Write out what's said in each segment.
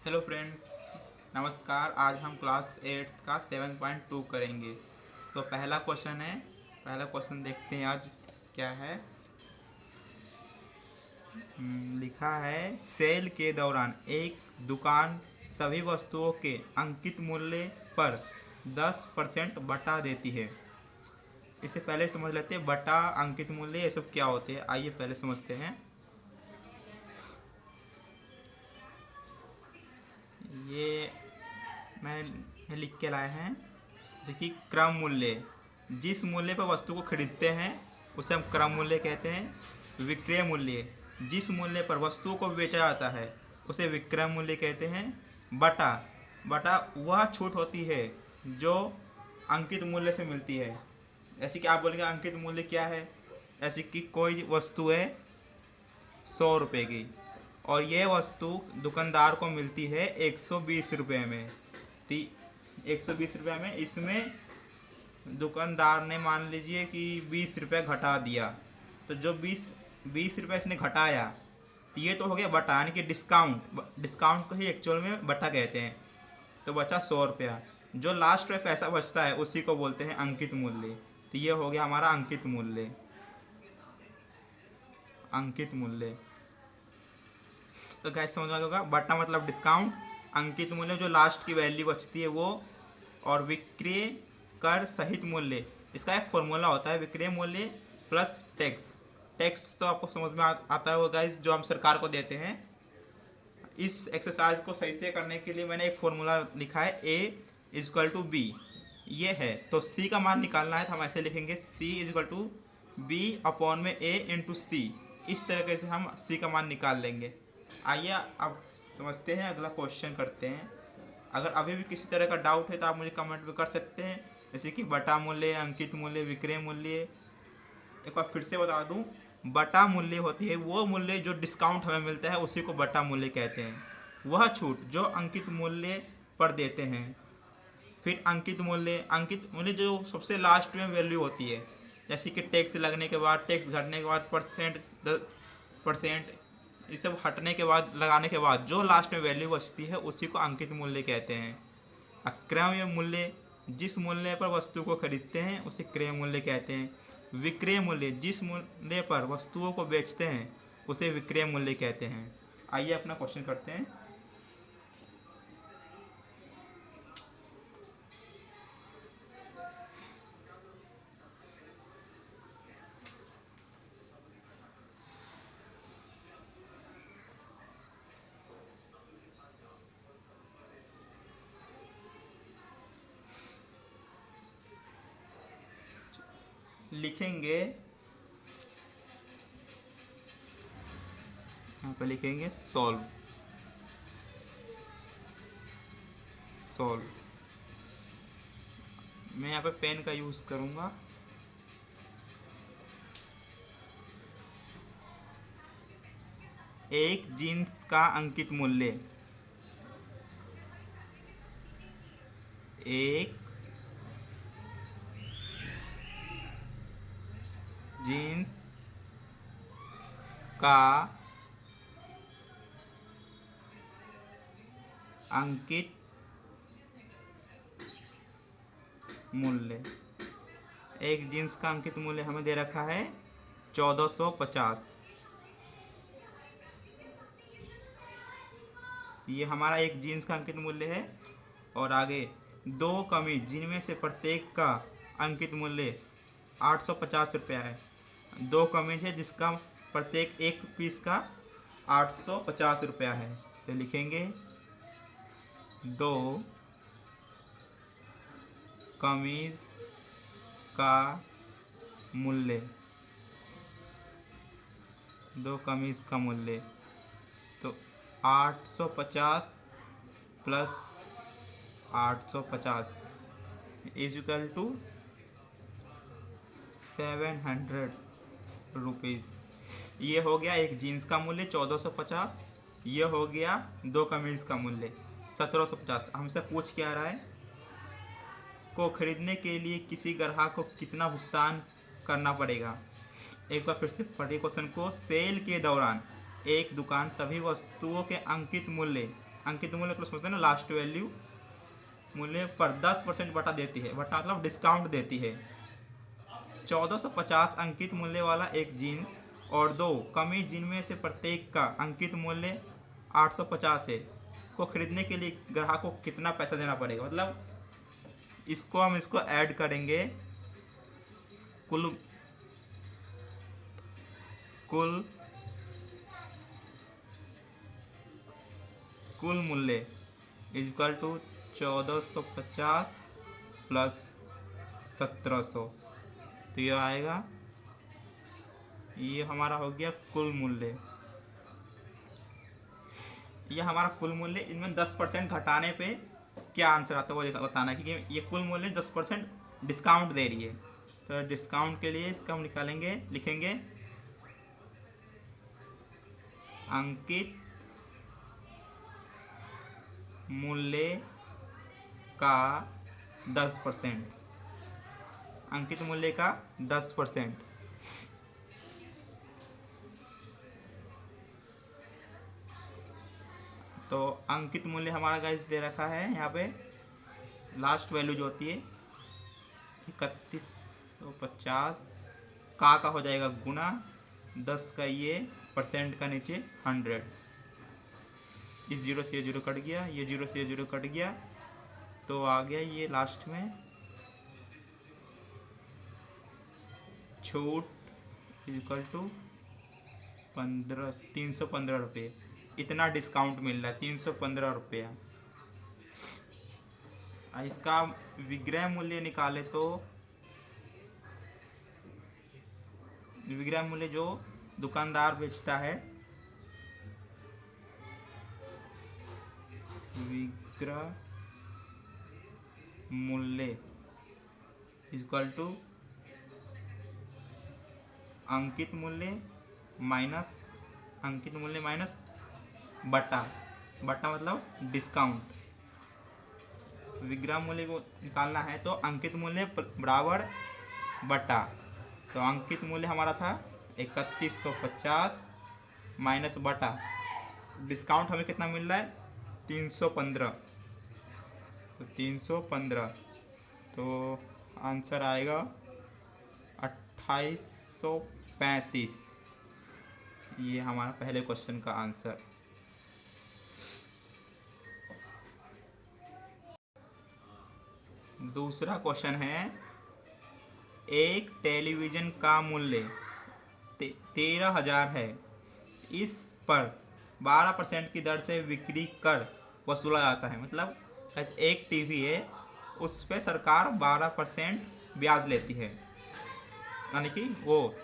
Hello friends, नमस्कार। आज हम क्लास 8 का 7.2 करेंगे। तो पहला क्वेश्चन देखते हैं आज क्या है। लिखा है सेल के दौरान एक दुकान सभी वस्तुओं के अंकित मूल्य पर 10% बटा देती है। इसे पहले समझ लेते हैं, बटा अंकित मूल्य ये सब क्या होते हैं। आइए पहले समझते हैं। ये मैं लिख के लाए हैं, जैसे कि क्रम मूल्य। जिस मूल्य पर वस्तु को खरीदते हैं उसे हम क्रम मूल्य कहते हैं। विक्रय मूल्य, जिस मूल्य पर वस्तुओं को बेचा जाता है उसे विक्रय मूल्य कहते हैं। बटा बटा वह छूट होती है जो अंकित मूल्य से मिलती है। जैसे कि आप बोलेंगे अंकित मूल्य क्या है। जैसे कि कोई वस्तु है 100 रुपये की, और ये वस्तु दुकानदार को मिलती है 120 रुपये में। 120 रुपये में इसमें दुकानदार ने मान लीजिए कि 20 रुपये घटा दिया। तो जो बीस बीस रुपये इसने घटाया, तो ये तो हो गया बटा, यानी कि डिस्काउंट। डिस्काउंट को ही एक्चुअल में बटा कहते हैं। तो बचा 100 रुपया। जो लास्ट में पैसा बचता है उसी को बोलते हैं अंकित मूल्य। तो ये हो गया हमारा अंकित मूल्य। अंकित मूल्य तो कैसे समझ में होगा। बटा मतलब डिस्काउंट, अंकित मूल्य जो लास्ट की वैल्यू बचती है वो, और विक्रय कर सहित मूल्य। इसका एक फॉर्मूला होता है, विक्रय मूल्य प्लस टैक्स। टैक्स तो आपको समझ में आता होगा, इस जो हम सरकार को देते हैं। इस एक्सरसाइज को सही से करने के लिए मैंने एक फॉर्मूला लिखा है, ए इजक्वल टू बी। ये है तो सी का मान निकालना है, तो हम ऐसे लिखेंगे सी इजक्वल टू बी अपॉन में ए इंटू सी। इस तरीके से हम सी का मान निकाल लेंगे। आइए अब समझते हैं, अगला क्वेश्चन करते हैं। अगर अभी भी किसी तरह का डाउट है तो आप मुझे कमेंट भी कर सकते हैं, जैसे कि बटा मूल्य, अंकित मूल्य, विक्रय मूल्य। एक बार फिर से बता दूं, बटा मूल्य होती है वो मूल्य जो डिस्काउंट हमें मिलता है, उसी को बटा मूल्य कहते हैं। वह छूट जो अंकित मूल्य पर देते हैं। फिर अंकित मूल्य जो सबसे लास्ट में वैल्यू होती है, जैसे कि टैक्स लगने के बाद, टैक्स घटने के बाद, परसेंट ये सब हटने के बाद, लगाने के बाद जो लास्ट में वैल्यू बचती है उसी को अंकित मूल्य कहते हैं। अक्रय मूल्य, जिस मूल्य पर वस्तु को खरीदते हैं उसे क्रय मूल्य कहते हैं। विक्रय मूल्य, जिस मूल्य पर वस्तुओं को बेचते हैं उसे विक्रय मूल्य कहते हैं। आइए अपना क्वेश्चन करते हैं। लिखेंगे, यहाँ पे लिखेंगे सॉल्व। सॉल्व मैं यहाँ पे पेन का यूज़ करूँगा। एक जीन्स का अंकित मूल्य, एक जीन्स का अंकित मूल्य, एक जीन्स का अंकित मूल्य हमें दे रखा है 1450। ये हमारा एक जीन्स का अंकित मूल्य है। और आगे दो कमीज जिनमें से प्रत्येक का अंकित मूल्य 850 रुपया है। दो कमीज है जिसका प्रत्येक एक पीस का 850 रुपया है। तो लिखेंगे दो कमीज का मूल्य, दो कमीज का मूल्य। तो 850 plus 850 is equal to 700 rupees. ये हो गया एक जीन्स का मूल्य 1450। ये हो गया दो कमीज का मूल्य 1750। हमसे पूछ क्या रहा है, को खरीदने के लिए किसी ग्राहक को कितना भुगतान करना पड़ेगा। एक बार फिर से पढ़िए क्वेश्चन को। सेल के दौरान एक दुकान सभी वस्तुओं के अंकित मूल्य अंकित मूल्य मतलब समझते हैं ना, लास्ट वैल्यू मूल्य पर 10% बटा देती है, बटा मतलब डिस्काउंट देती है। 1450 अंकित मूल्य वाला एक जीन्स और दो कमी जिनमें से प्रत्येक का अंकित मूल्य 850 है को खरीदने के लिए ग्राहक को कितना पैसा देना पड़ेगा। मतलब इसको ऐड करेंगे, कुल कुल कुल मूल्य इज इक्वल टू 1450 प्लस 1700, तो ये आएगा, ये हमारा हो गया कुल मूल्य। ये हमारा कुल मूल्य, इनमें 10% घटाने पे क्या आंसर आता है वो बताना है, क्योंकि ये कुल मूल्य 10% डिस्काउंट दे रही है। तो डिस्काउंट के लिए इसका हम निकालेंगे, लिखेंगे अंकित मूल्य का 10%, अंकित मूल्य का 10%। तो अंकित मूल्य हमारा गाइस दे रखा है यहाँ पे, लास्ट वैल्यू जो होती है 3150 का हो जाएगा गुना 10 का ये परसेंट का नीचे 100, इस जीरो से ये जीरो कट गया, ये जीरो से ये जीरो कट गया, तो आ गया ये लास्ट में छूट इक्वल टू 315 रुपये। इतना डिस्काउंट मिल रहा है, 315 रुपया। इसका विक्रय मूल्य निकाले तो विक्रय मूल्य जो दुकानदार बेचता है, विक्रय मूल्य इक्वल टू अंकित मूल्य माइनस बटा मतलब डिस्काउंट। विक्रय मूल्य को निकालना है तो अंकित मूल्य बराबर बटा, तो अंकित मूल्य हमारा था 3150 माइनस बटा डिस्काउंट हमें कितना मिल रहा है 315, तो 315, तो आंसर आएगा 2835। ये हमारा पहले क्वेश्चन का आंसर। दूसरा क्वेश्चन है, एक टेलीविज़न का मूल्य 13,000 है, इस पर 12% की दर से बिक्री कर वसूला जाता है। मतलब एक टीवी है, उस पर सरकार 12% ब्याज लेती है, यानी कि वो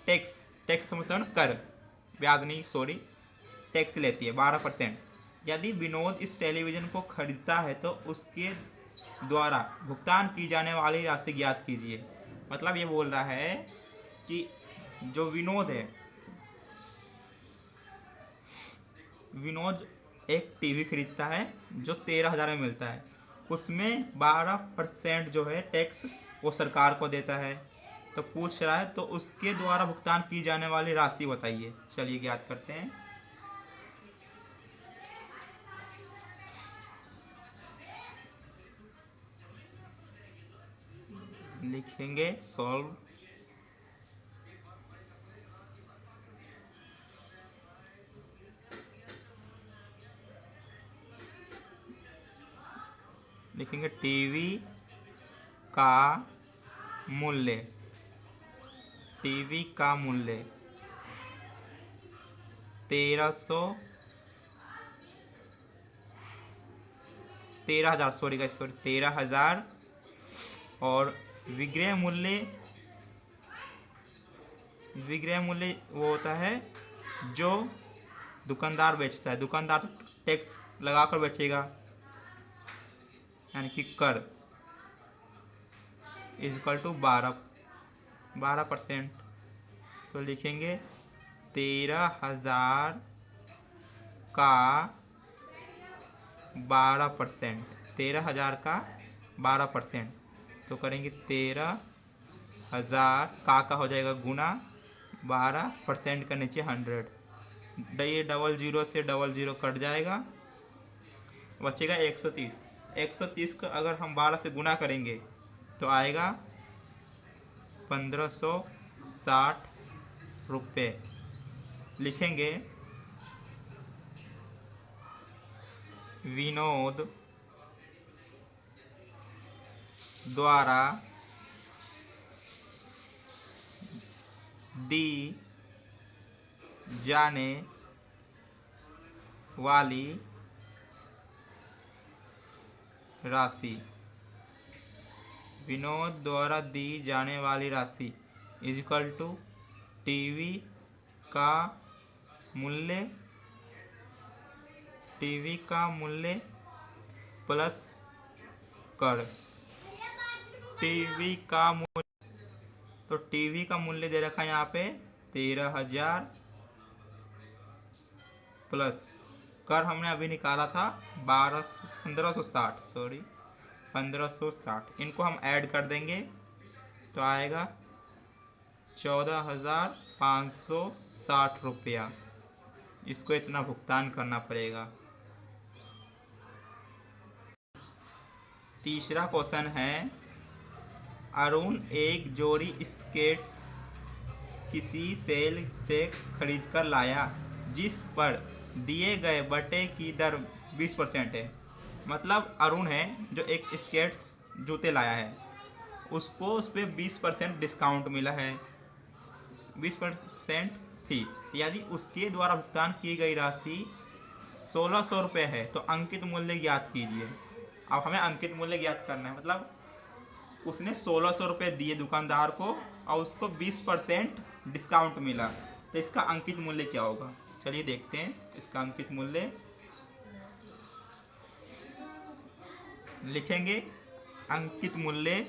टैक्स समझते हो ना, कर, ब्याज नहीं, सॉरी, टैक्स लेती है 12%। यदि विनोद इस टेलीविज़न को खरीदता है तो उसके द्वारा भुगतान की जाने वाली राशि ज्ञात कीजिए। मतलब ये बोल रहा है कि जो विनोद है, विनोद एक टीवी खरीदता है जो 13,000 में मिलता है, उसमें 12% जो है टैक्स वो सरकार को देता है। तो पूछ रहा है तो उसके द्वारा भुगतान की जाने वाली राशि बताइए। चलिए ज्ञात करते हैं। लिखेंगे सॉल्व, लिखेंगे टीवी का मूल्य 13,000 और विक्रय मूल्य वो होता है जो दुकानदार बेचता है, दुकानदार टैक्स लगाकर बेचेगा, यानी कि कर इज इक्वल टू 12%। तो लिखेंगे 13,000 का 12%, 13,000 का 12%, तो करेंगे 13,000 का हो जाएगा गुना 12% का नीचे 100, ये 00 से 00 कट जाएगा, बचेगा 130। 130 को अगर हम 12 से गुना करेंगे तो आएगा 1560 रुपये। लिखेंगे विनोद द्वारा दी जाने वाली राशि, विनोद द्वारा दी जाने वाली राशि इक्वल टू टीवी का मूल्य, टीवी का मूल्य प्लस कर। टीवी का मूल्य, तो टीवी का मूल्य दे रखा है यहाँ पे 13,000 प्लस कर हमने अभी निकाला था 1560, सॉरी 1560। इनको हम ऐड कर देंगे तो आएगा 14,560 रुपया। इसको इतना भुगतान करना पड़ेगा। तीसरा क्वेश्चन है, अरुण एक जोड़ी स्केट्स किसी सेल से खरीद कर लाया जिस पर दिए गए बटे की दर 20% है। मतलब अरुण है जो एक स्केट्स जूते लाया है, उसको उस पर 20% डिस्काउंट मिला है, 20% थी, यदि उसके द्वारा भुगतान की गई राशि 1600 रुपये है तो अंकित मूल्य ज्ञात कीजिए। अब हमें अंकित मूल्य ज्ञात करना है। मतलब उसने 1600 रुपये दिए दुकानदार को और उसको 20% डिस्काउंट मिला, तो इसका अंकित मूल्य क्या होगा? चलिए देखते हैं इसका अंकित मूल्य। लिखेंगे अंकित मूल्य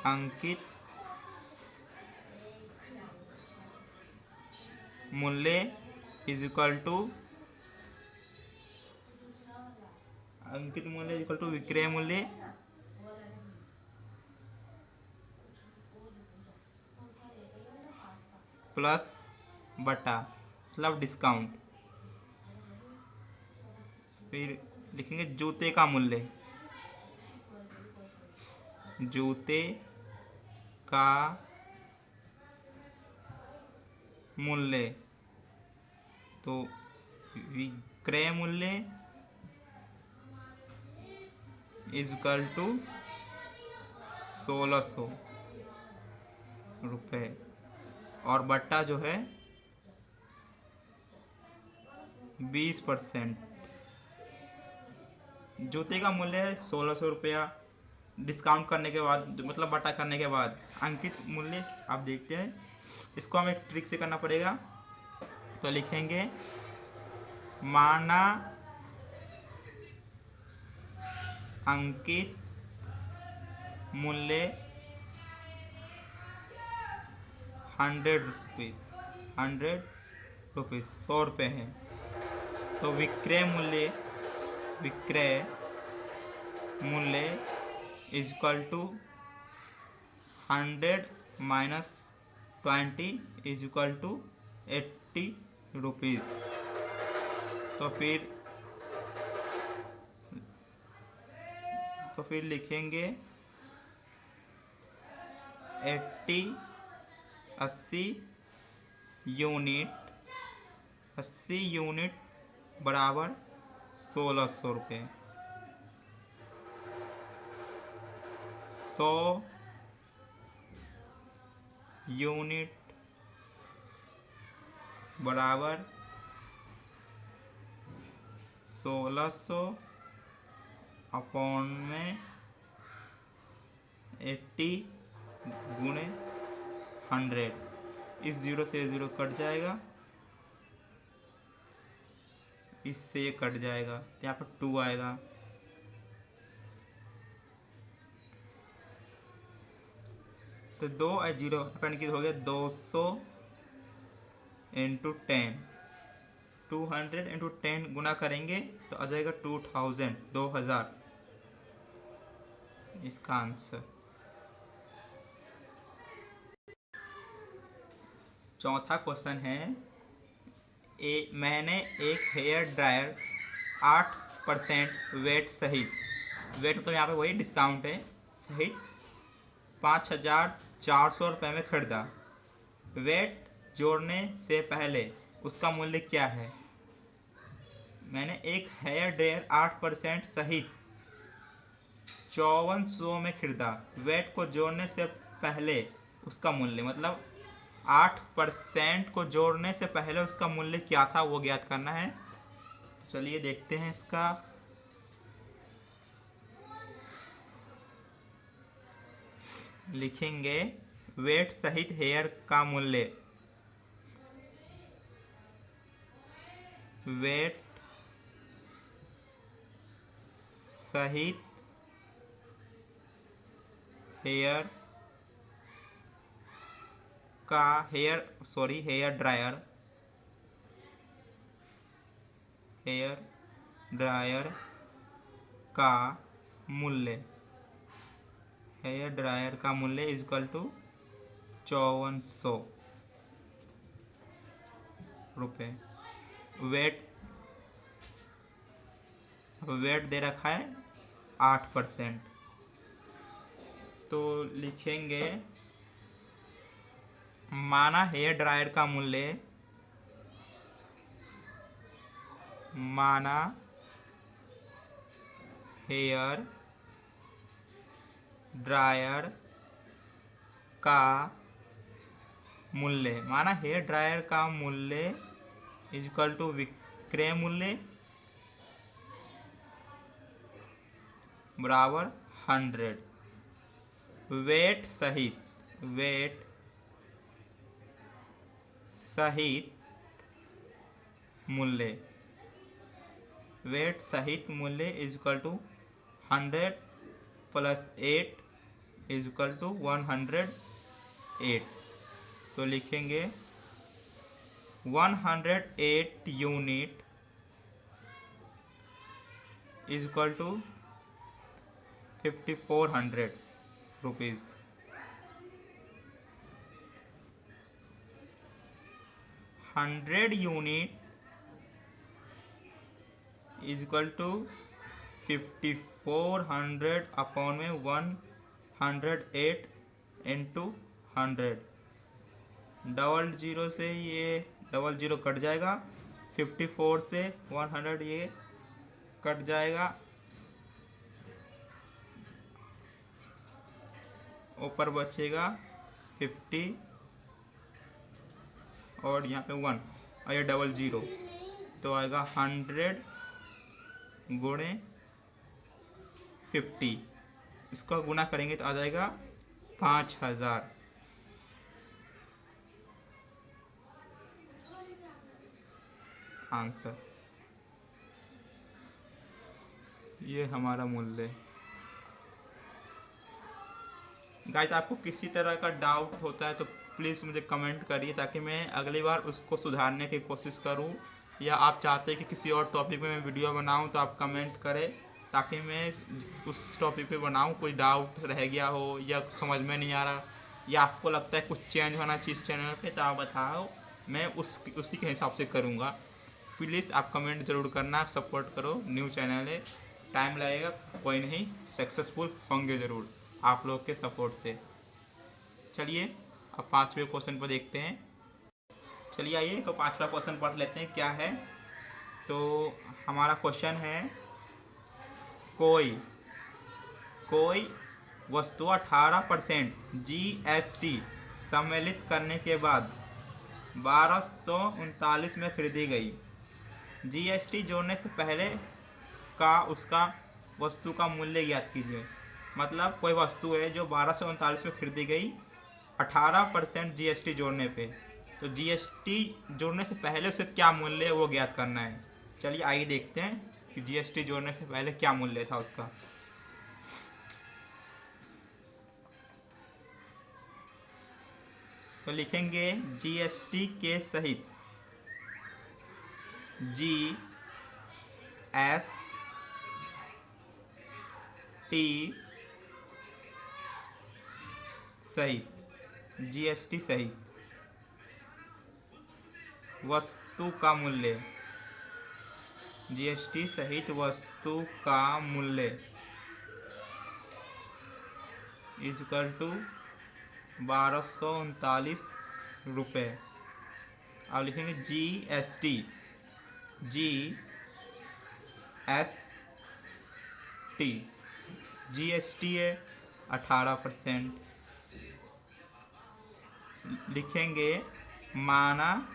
अंकित मूल्य इज इक्वल टू अंकित मूल्य इज इक्वल टू विक्रय मूल्य प्लस बटा मतलब डिस्काउंट। फिर लिखेंगे जूते का मूल्य, जूते का मूल्य, तो विक्रय मूल्य इज इक्वल टू 1600 रुपये और बट्टा जो है 20%। जूते का मूल्य है 1600 रुपया, डिस्काउंट करने के बाद मतलब बटा करने के बाद अंकित मूल्य आप देखते हैं। इसको हमें ट्रिक से करना पड़ेगा। तो लिखेंगे माना अंकित मूल्य 100 रुपीज़ 100 रुपये है, तो विक्रय मूल्य is equal to 100 minus 20 is equal to 80 rupees. तो फिर लिखेंगे 80 यूनिट बराबर 1600 रुपये। 100 यूनिट बराबर 1600 अपॉन में 80 गुणे 100। इस 0 से 0 कट जाएगा, इससे ये कट जाएगा, यहाँ पर 2 आएगा। तो 2 और 0 अपन की हो गया 200 इंटू 10, 200 इंटू 10 गुना करेंगे तो आ जाएगा 2000 इसका आंसर। चौथा क्वेश्चन है, मैंने एक हेयर ड्रायर 8% वेट सहित, वेट तो यहाँ पे वही डिस्काउंट है, सहित 5,400 रुपये में खरीदा। वेट जोड़ने से पहले उसका मूल्य क्या है? मैंने एक हेयर ड्रायर 8% सहित 5400 में खरीदा। वेट को जोड़ने से पहले उसका मूल्य, मतलब 8% को जोड़ने से पहले उसका मूल्य क्या था वो ज्ञात करना है। तो चलिए देखते हैं इसका। लिखेंगे वेट सहित हेयर का मूल्य, वेट सहित हेयर का, हेयर ड्रायर का मूल्य, हेयर ड्रायर का मूल्य इक्वल टू 5400 रुपये। वेट दे रखा है 8%, तो लिखेंगे माना हेयर ड्रायर का मूल्य, माना हेयर ड्रायर का मूल्य, माना हेयर ड्रायर का मूल्य इक्वल टू विक्रय मूल्य बराबर 100। वेट सहित मूल्य, वेट सहित मूल्य equal to 100 plus 8 equal to 108। तो लिखेंगे 108 unit equal to 5400 rupees. 100 unit equal to 5400 upon में 108 इंटू 100। 00 से ये 00 कट जाएगा, 54 से 100 ये कट जाएगा, ऊपर बचेगा 50 और यहाँ पे 1 और ये 00, तो आएगा 100 गुणे 50, इसका गुना करेंगे तो आ जाएगा 5000। आंसर ये हमारा मूल्य। गाइस, आपको किसी तरह का डाउट होता है तो प्लीज़ मुझे कमेंट करिए, ताकि मैं अगली बार उसको सुधारने की कोशिश करूं, या आप चाहते हैं कि किसी और टॉपिक पे मैं वीडियो बनाऊं तो आप कमेंट करें, ताकि मैं उस टॉपिक पे बनाऊं। कोई डाउट रह गया हो या समझ में नहीं आ रहा, या आपको लगता है कुछ चेंज होना चाहिए इस चैनल पे, तो आप बताओ, मैं उसी के हिसाब से करूँगा। प्लीज़ आप कमेंट ज़रूर करना, सपोर्ट करो, न्यू चैनल है, टाइम लगेगा, कोई नहीं, सक्सेसफुल होंगे ज़रूर आप लोग के सपोर्ट से। चलिए अब 5वें क्वेश्चन पर देखते हैं। चलिए आइए तो 5वां क्वेश्चन पढ़ लेते हैं क्या है। तो हमारा क्वेश्चन है, कोई वस्तु 18% GST सम्मिलित करने के बाद 1239 में खरीदी गई। GST जोड़ने से पहले का उसका वस्तु का मूल्य ज्ञात कीजिए। मतलब कोई वस्तु है जो 1239 में खरीदी गई 18% GST जोड़ने पे, तो GST जोड़ने से पहले उसे क्या मूल्य है वो ज्ञात करना है। चलिए आइए देखते हैं कि GST जोड़ने से पहले क्या मूल्य था उसका। तो लिखेंगे GST के सहित, GST सहित वस्तु का मूल्य, जीएसटी सहित वस्तु का मूल्य इक्वल टू 1239 रुपये। अब लिखेंगे जीएसटी, जीएसटी है 18%। लिखेंगे माना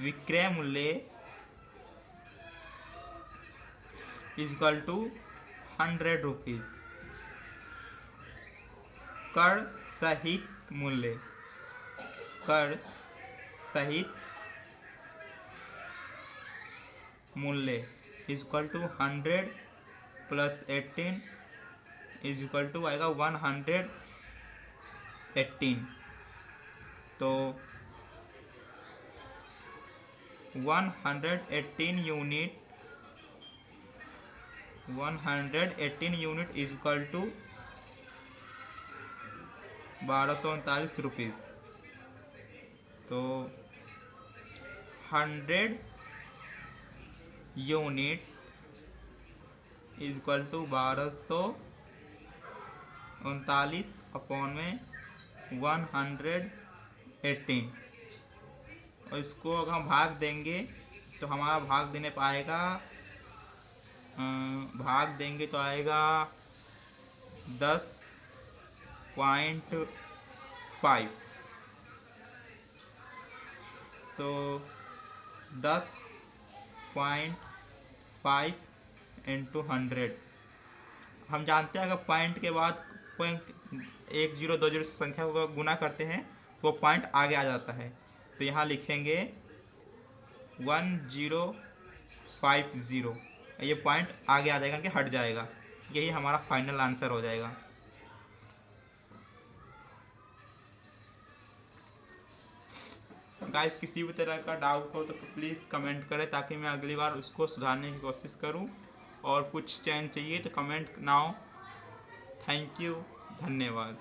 विक्रय मूल्य इक्वल टू 100 रुपीज़। कर सहित मूल्य, कर सहित मूल्य equal to 100 plus 18 equal to आएगा 118। तो 118 यूनिट इक्वल टू 1239 रुपीज़। तो 100 यूनिट इक्वल टू 1239 अपॉन में 118। और इसको अगर हम भाग देंगे तो हमारा भाग देने पाएगा, भाग देंगे तो आएगा 10.5। तो 10.5 इंटू 100। हम जानते हैं अगर पॉइंट के बाद कोई 1 0 2 0 संख्या को गुना करते हैं तो वो पॉइंट आगे आ जाता है। तो यहाँ लिखेंगे 1050, ये पॉइंट आगे आ जाएगा कि हट जाएगा। यही हमारा फाइनल आंसर हो जाएगा। गाइस किसी भी तरह का डाउट हो तो प्लीज़ कमेंट करें ताकि मैं अगली बार उसको सुधारने की कोशिश करूं। और कुछ चेंज चाहिए तो कमेंट नाउ। थैंक यू, धन्यवाद।